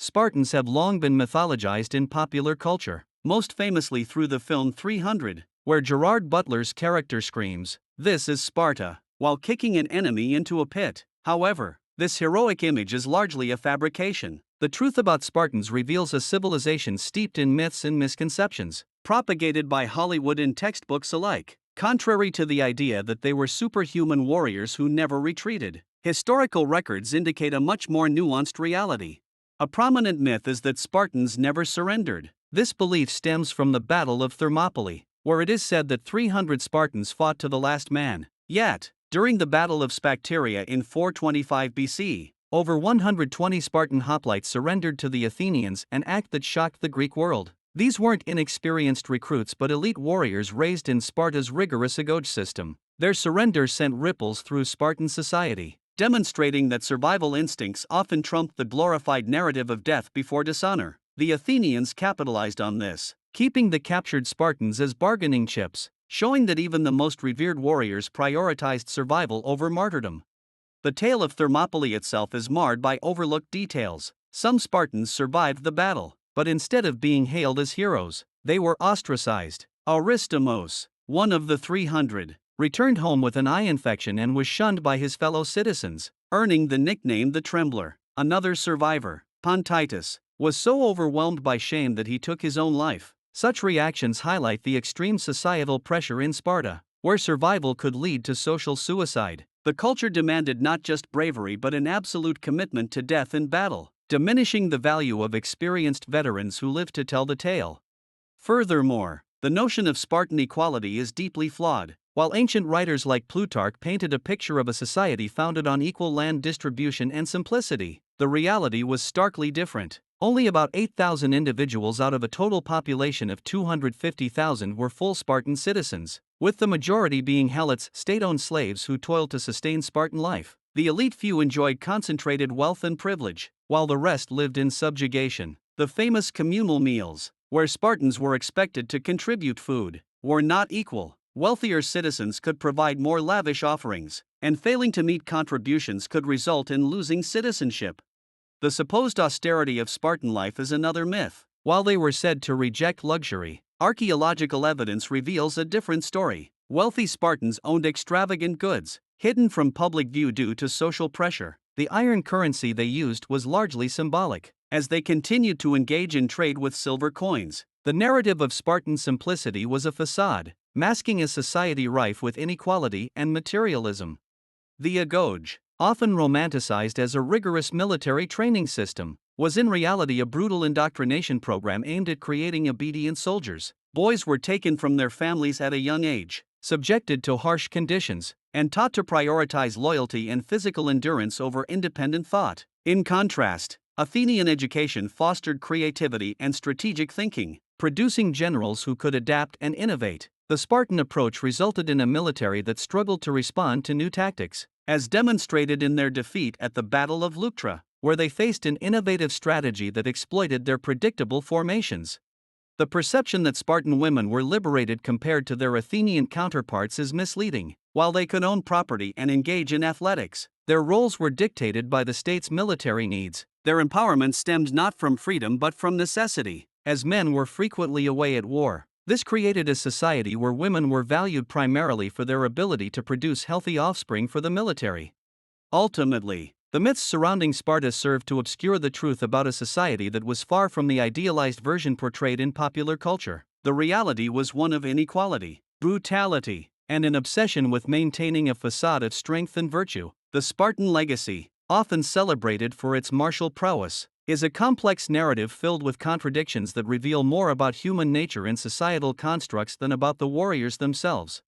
Spartans have long been mythologized in popular culture, most famously through the film 300, where Gerard Butler's character screams, "This is Sparta," while kicking an enemy into a pit. However, this heroic image is largely a fabrication. The truth about Spartans reveals a civilization steeped in myths and misconceptions, propagated by Hollywood and textbooks alike. Contrary to the idea that they were superhuman warriors who never retreated, historical records indicate a much more nuanced reality. A prominent myth is that Spartans never surrendered. This belief stems from the Battle of Thermopylae, where it is said that 300 Spartans fought to the last man. Yet, during the Battle of Sphacteria in 425 BC, over 120 Spartan hoplites surrendered to the Athenians, an act that shocked the Greek world. These weren't inexperienced recruits but elite warriors raised in Sparta's rigorous Agoge system. Their surrender sent ripples through Spartan society, demonstrating that survival instincts often trumped the glorified narrative of death before dishonor. The Athenians capitalized on this, keeping the captured Spartans as bargaining chips, showing that even the most revered warriors prioritized survival over martyrdom. The tale of Thermopylae itself is marred by overlooked details. Some Spartans survived the battle, but instead of being hailed as heroes, they were ostracized. Aristomos, one of the 300, returned home with an eye infection and was shunned by his fellow citizens, earning the nickname the Trembler. Another survivor, Pontitus, was so overwhelmed by shame that he took his own life. Such reactions highlight the extreme societal pressure in Sparta, where survival could lead to social suicide. The culture demanded not just bravery but an absolute commitment to death in battle, diminishing the value of experienced veterans who lived to tell the tale. Furthermore, the notion of Spartan equality is deeply flawed. While ancient writers like Plutarch painted a picture of a society founded on equal land distribution and simplicity, the reality was starkly different. Only about 8,000 individuals out of a total population of 250,000 were full Spartan citizens, with the majority being helots, state-owned slaves who toiled to sustain Spartan life. The elite few enjoyed concentrated wealth and privilege, while the rest lived in subjugation. The famous communal meals, where Spartans were expected to contribute food, were not equal. Wealthier citizens could provide more lavish offerings, and failing to meet contributions could result in losing citizenship. The supposed austerity of Spartan life is another myth. While they were said to reject luxury, archaeological evidence reveals a different story. Wealthy Spartans owned extravagant goods, hidden from public view due to social pressure. The iron currency they used was largely symbolic, as they continued to engage in trade with silver coins. The narrative of Spartan simplicity was a facade, masking a society rife with inequality and materialism. The Agoge, often romanticized as a rigorous military training system, was in reality a brutal indoctrination program aimed at creating obedient soldiers. Boys were taken from their families at a young age, subjected to harsh conditions, and taught to prioritize loyalty and physical endurance over independent thought. In contrast, Athenian education fostered creativity and strategic thinking, producing generals who could adapt and innovate. The Spartan approach resulted in a military that struggled to respond to new tactics, as demonstrated in their defeat at the Battle of Leuctra, where they faced an innovative strategy that exploited their predictable formations. The perception that Spartan women were liberated compared to their Athenian counterparts is misleading. While they could own property and engage in athletics, their roles were dictated by the state's military needs. Their empowerment stemmed not from freedom but from necessity, as men were frequently away at war. This created a society where women were valued primarily for their ability to produce healthy offspring for the military. Ultimately, the myths surrounding Sparta served to obscure the truth about a society that was far from the idealized version portrayed in popular culture. The reality was one of inequality, brutality, and an obsession with maintaining a facade of strength and virtue. The Spartan legacy, often celebrated for its martial prowess, is a complex narrative filled with contradictions that reveal more about human nature and societal constructs than about the warriors themselves.